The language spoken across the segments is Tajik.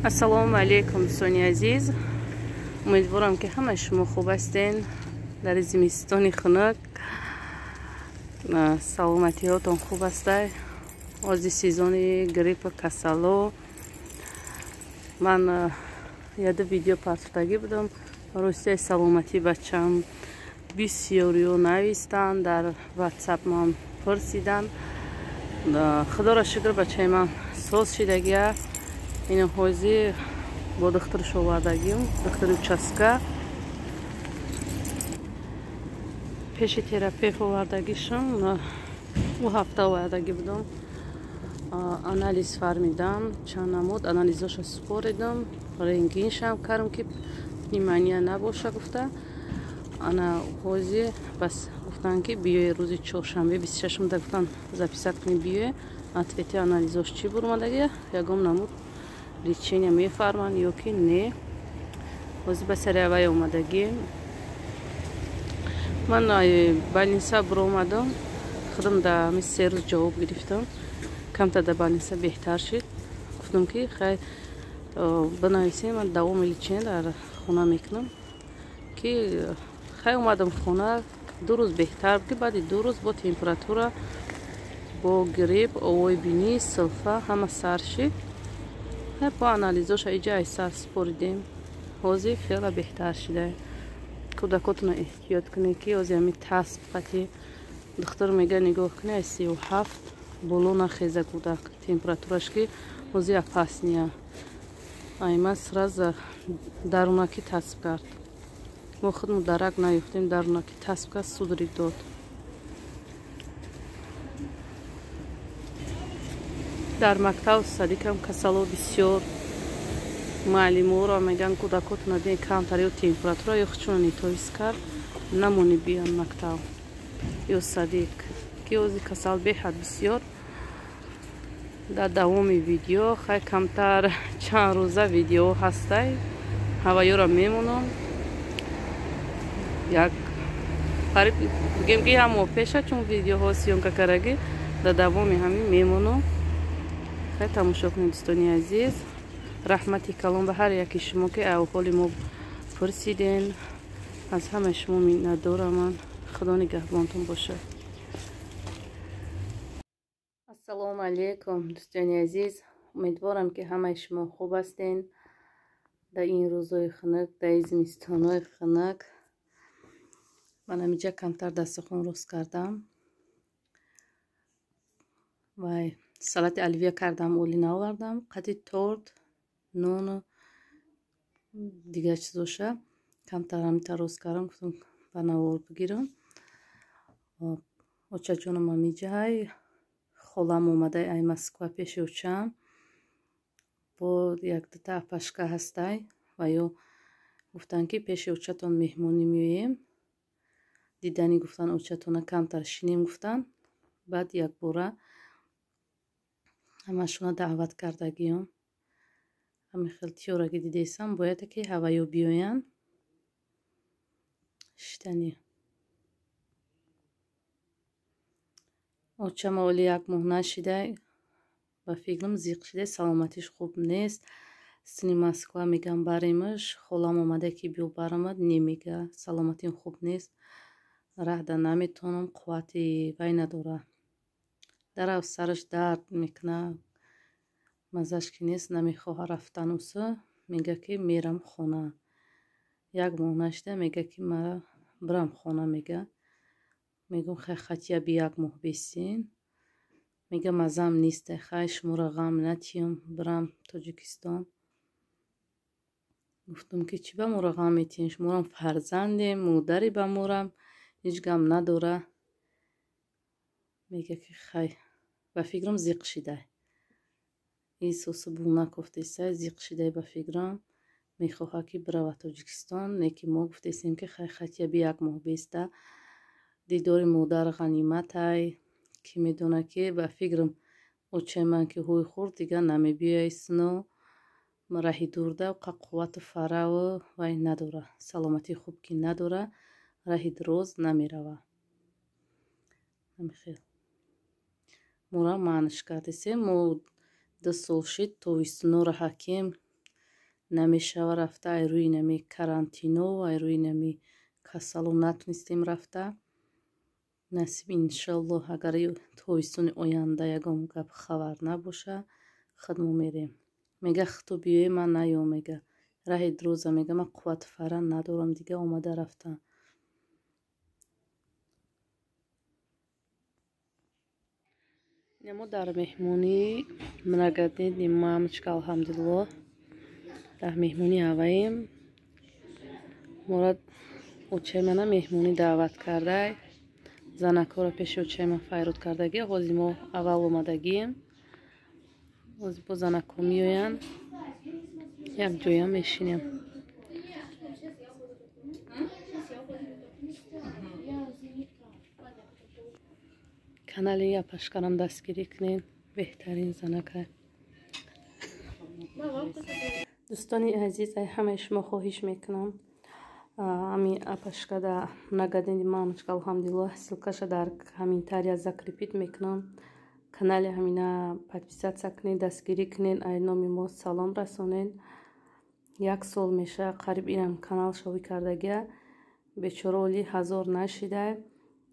ассалому алейкум дӯстони азиз, умедворам ки ҳамаи шумо хуб ҳастен. дар зимистони хунук саломатиётон хуб астай. ҳозир сезони гриппу касало. ман яду видео партофтагӣ будам ростияи саломатии бачам. бисёриё навистанд, дар ватсап ман пурсидан. худоро шукр, бачаи ман соз шидагия. ин ҳозир бо духтарш овардагим, духтари участка. пеши терапевт овардагишам, у ҳафта овардагӣ будам. анализ фармидан, чанд намуд анализоша супоридам, рентгеншам кардам ки пневмония набоша гуфта. ана ҳозир бас гуфтанд ки биёи рӯзи чоршанбе 26 гуфтанд записат кунӣ биёи ответи анализош чӣ бурмадаги, ягон намуд лечения мефарманд ё ки не. ҳозир ба сари аввай омадагӣ. ман больница биромадам, худам да ҳамин 3 рӯз ҷавоб гирифтам. камтар да больница беҳтар шид. гуфтам ки хай бинависем, ман давоми лечения дар хона мекунам. ки хай омадам хона, 2 рӯз беҳтар ки баъди 2 рӯз бо температура, бо грипп, овои бинӣ, силфа ҳама сар шид. по анализоша иҷа ай сар споридем. ҳозир феъла беҳтар шида. кӯдакотона эҳтиёт кунед ки ҳозир ҳамин тасб қати духтар мега нигоҳ кунед ай 37 боло нахеза кӯдак температураш ки ҳозир опасния. айман сразу дарунаки тасб кард. мо худмо дарак наёфтем, дарунаки тасб кард, судрик дод. дар мактаб садикам касало бисёр. муаллиморо меган кӯдакотона ден камтар ё температура ё хучуна нитоис кард, намони биён мактаб ё садик ки ҳозир касал беҳад бисёр. дар давоми видео хай камтар чанд рӯза видео ҳастай, ҳаваёро мемонам. як қариб бигем ки ҳам моҳ пеша чун видеоҳо сиёнка кардаги дар давоми ҳамин мемонам. хай тамошо кунед дӯстони азиз. раҳмати калон ба ҳар яки шумо ки аҳволи мо пурсиден. аз ҳамаи шумо миннатдорам ман. худо нигаҳбонтон бошад. ассалому алейкум дӯстони азиз, умедворам ки ҳамаи шумо хуб ҳастен. дар ин рӯзҳои хунук, дар ин зимистонои хунук ман ҳамиҷа камтар дастухон рост кардам. вай салати оливия кардам, олина овардам, қади торт, нону дигар чизоша камтар ҳамита рост кардам. гуфтам ба навор бигирам. очаҷонам ҳамиҷай, холам омадай ай Москва пеши очам. бо як дута апашка ҳастай ва ё гуфтанд ки пеши очатон меҳмонӣ меоем. дидани гуфтан очатона камтар шинем гуфтан. баъд якбора ҳамашона даъват кардагиём. ҳамин хел тиёраги дидесам бояде ки ҳаваё биёянд. шитани очама оли 1 моҳ нашидай, ба фикрам зиқ шидай, саломатиш хуб нест. сини Москва мегам баремаш, холам омадай ки биё барамад, немега саломатим хуб нест, раҳда наметонам, қуввати вай надора, дарав сараш дард мекуна, мазаш ки нест, намехоҳа рафтан усо. мега ки мерам хона. 1 моҳ нашида мега ки мара бирам хона. мегум хай хатия би 1 моҳ бестен. мега мазам нестай, хай шуморо ғам натиём, бирам Тоҷикистон. гуфтам ки чӣ ба моро ғам метиҳем, шуморам фарзандем, модари ба морам ҳеҷ гам надора. мега ки хай ба фикрам зиқ шидай, эҳсоси бу накофтесай, зиқ шидай ба фикрам, мехоҳа ки бирава Тоҷикистон. не ки мо гуфтесем ки хай хатия би 1 моҳ беста, дидори модар ғаниматай, ки медона ки ба фикрам очаи ман ки ҳӯй хӯрд дигар намебиёяй сино, раҳи дурда қа қуввату фараву вай надора, саломати хуб ки надора, раҳи дроз намерава. ҳамихел мора маъниш кардесем. мо 2 сол шид тобистуно раҳакем, намешава рафта ай рӯи нами карантино ай рӯи нами касалу натунистем рафта. насиб иншаллоҳ агар тобистони оянда ягон гап хабар набоша худмо мерем. мега хто биёе ман наё, мега раҳи дурӯза, мега ман қуввати фаран надорам, дига омада рафтам. мо дар меҳмонӣ многодневни мамочка алҳамдулиллоҳ дар меҳмонӣ аваем. мора очаймана меҳмонӣ даъват кардай занакора пеши очайман файруд кардаги ҳозир мо аввал омадагием. ҳозир бо занако меоянд якҷоя мешинем. канали япашкарам дастгирӣ кунед, беҳтарин занака. дӯстони азиз, ай ҳамаи шумо хоҳиш мекунам ҳамин апашка дар многодневни мамочка алҳамдулиллоҳ ссилкаша дар комментария закрепит мекунам. канали ҳамина подписатсия кунед, дастгирӣ кунед, ай номи мо салом расонед. 1 сол меша қариб инам канал шовӣ кардагия бечора оли 1000 нашидай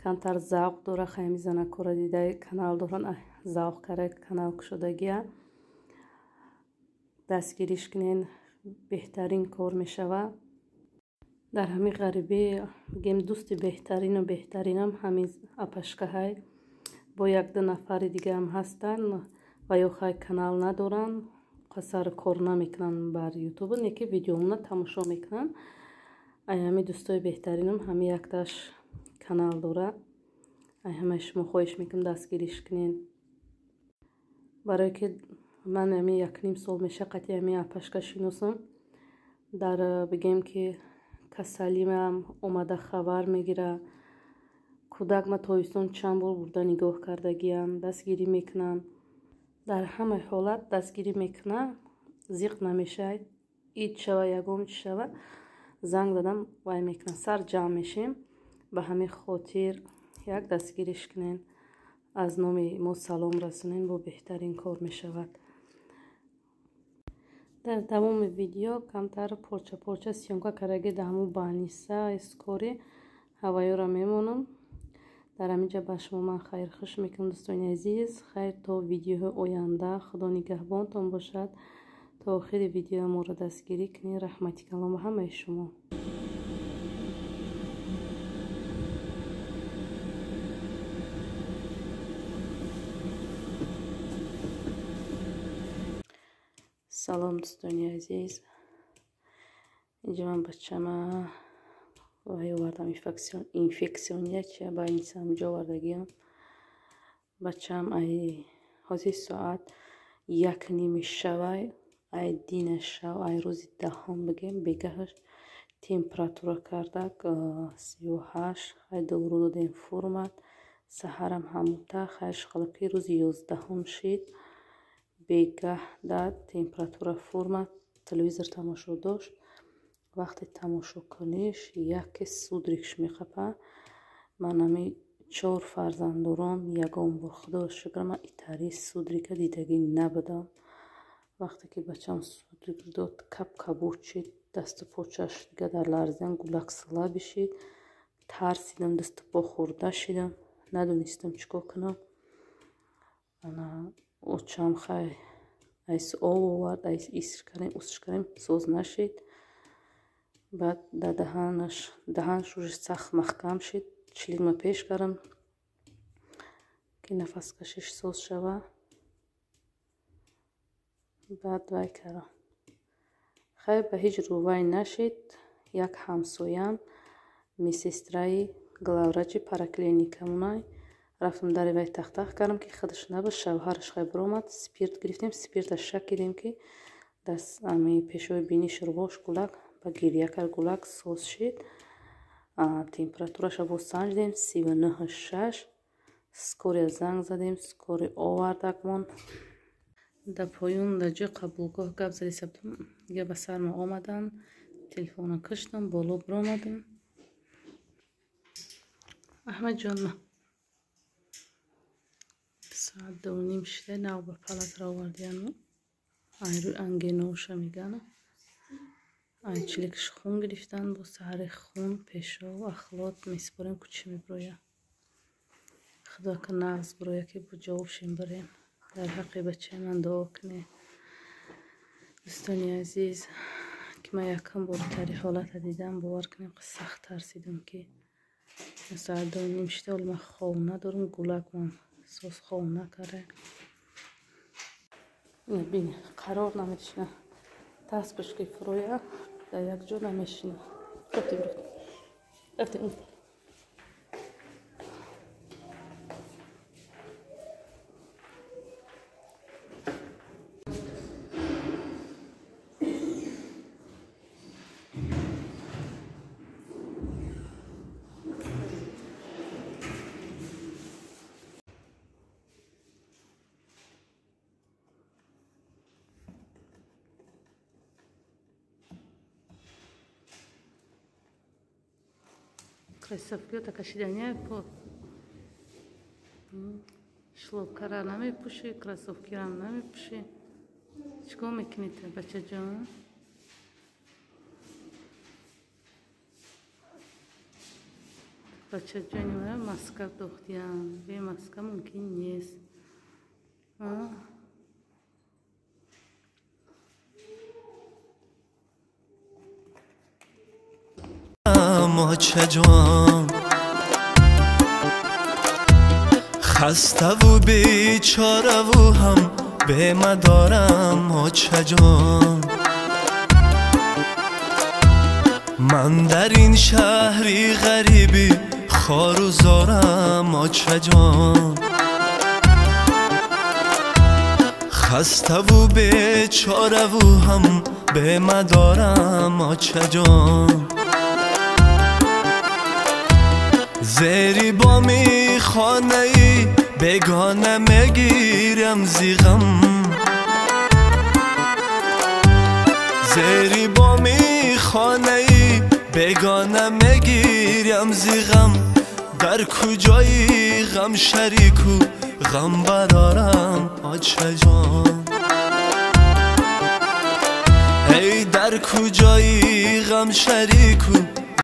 камтар завқ дора хайми занакора дидай канал доран завқ карда канал кушодагия дастгириш кунед, беҳтарин кор мешава. дар ҳамин ғарибӣ бигем дӯсти беҳтарину беҳтаринам ҳамин апашка ҳай бо 1-2 нафари дигаам ҳастанд ва ё хай канал надоранд, қасар кор намекунанд бар ютуб, неки видеомуна тамошо мекунанд. ай ҳамин дӯстои беҳтаринам ҳамин якташ канал дора. ай ҳамаи шумо хоҳиш мекунам дастгириш кунед. барое ки ман ҳамин 1.5 сол меша қатъи ҳамин апашка шиносам. дар бигем ки касалимам омада хабар мегира. кӯдак ма тобистон чанд бор бурда нигоҳ кардагиам, дастгирӣ мекунам. дар ҳамаи ҳолат дастгирӣ мекунам, зиқ намешай. ит шава ягон чи шава занг дадам вай мекунам, сар ҷамъ мешем. ба ҳамин хотир як дастгириш кунед, аз номи мо салом расонед, бо беҳтарин кор мешавад. дар тамоми видео камтар порча порча сёнка кардаги дар ҳамон балниса искори ҳаваёра мемонам. дар ҳаминҷа ба шумо ман хайрхуш мекунам дӯстони азиз. хайр то видеоҳои оянда. худо нигаҳбонтон бошад. то охири видео моро дастгирӣ кунед. раҳмати калом ба ҳамаи шумо. салом дӯстони азиз. инҷа ман бачама вай овардам инфексиония больницам ҷо овардагиам. бачам ай ҳозир соат 1:30 шавай ай дина шав ай рӯзи 10 бигем бегаҳаш температура кардак 38 ай дору додем фурмат саҳарам ҳамонта хайш халки рӯзи 11 шид бегаҳ дад температура фурмат телевизор тамошо дошт. вақте тамошо куниш яке судрикш мехапа. ман ами 4 фарзандорам ягон бор худо шукр ман итари судрика дидагӣ набудам. вақте ки бачам судрик дод кап кабуд шид, дасту почаш дига дар ларзидан гулаксила бишид. тарсидам, дасту по хӯрда шидам, надонистам чӣ кор кунам. ана очам хай айс об овард, айс исшкарем соз нашид. баъд дар даҳанаш уже сахт маҳкам шид. члигма пеш кардам ки нафаскашиш соз шава. баъд вай кардам. хайр ба ҳеҷ рӯ вай нашид. як ҳамсоям медсестраи главврачи параклиникамунай рафтам дари вай тахтах кардам ки худаш набуд. шавҳараш хай биромад. спирт гирифтем. спирташ шак кидем ки даст ами пешоби биниш рувош гулак ба гирья кард. гулак соз шид. температураша бо санҷдем 39.6. скория занг задем. скори овардакмон. дар поён дар ҷои қабулгоҳ гап зади сабдум дига ба сарма омадан телефона киштам боло биромадам. аҳмадҷон соат 2:30 шида нав ба палатра овардиану айрӯи ангеноша мегана. айчиликш хун гирифтан бо саҳри хун пешов ахлот меспорем ку чӣ мебироя. худо ка нағз бироя ки бо ҷавобшем барем. дар ҳаққи бачаи ман дуо кунед. дӯстони азиз ки ман якум бор тари ҳолата дидам, бовар кунем ки сахт тарсидам ки саат 2:30 шуда вале ман хов надорам, гулак ман сос хов накарда. бин қарор намешина, таст пушки фуроя дар якҷо намешина. рафтем кроссовки-то кашидания по шлопкара намепуши, кроссовкирам намепуши. чикор мекунед бачаҷон? бачаҷони ман маска дохтиам, бе маска мумкин нест. ماچجان خسته و بیچاره و هم به مدارم ماچجان من در این شهری غریبی خار و زارم ماچجان خسته و بیچاره و هم به مدارم ماچجان زیری بامی خانه ای بگانه میگیرم زیغم زیری بامی خانه ای بگانه میگیرم زیغم در کجای غم شریکو غم برارم آچه جان ای در کجای غم شریکو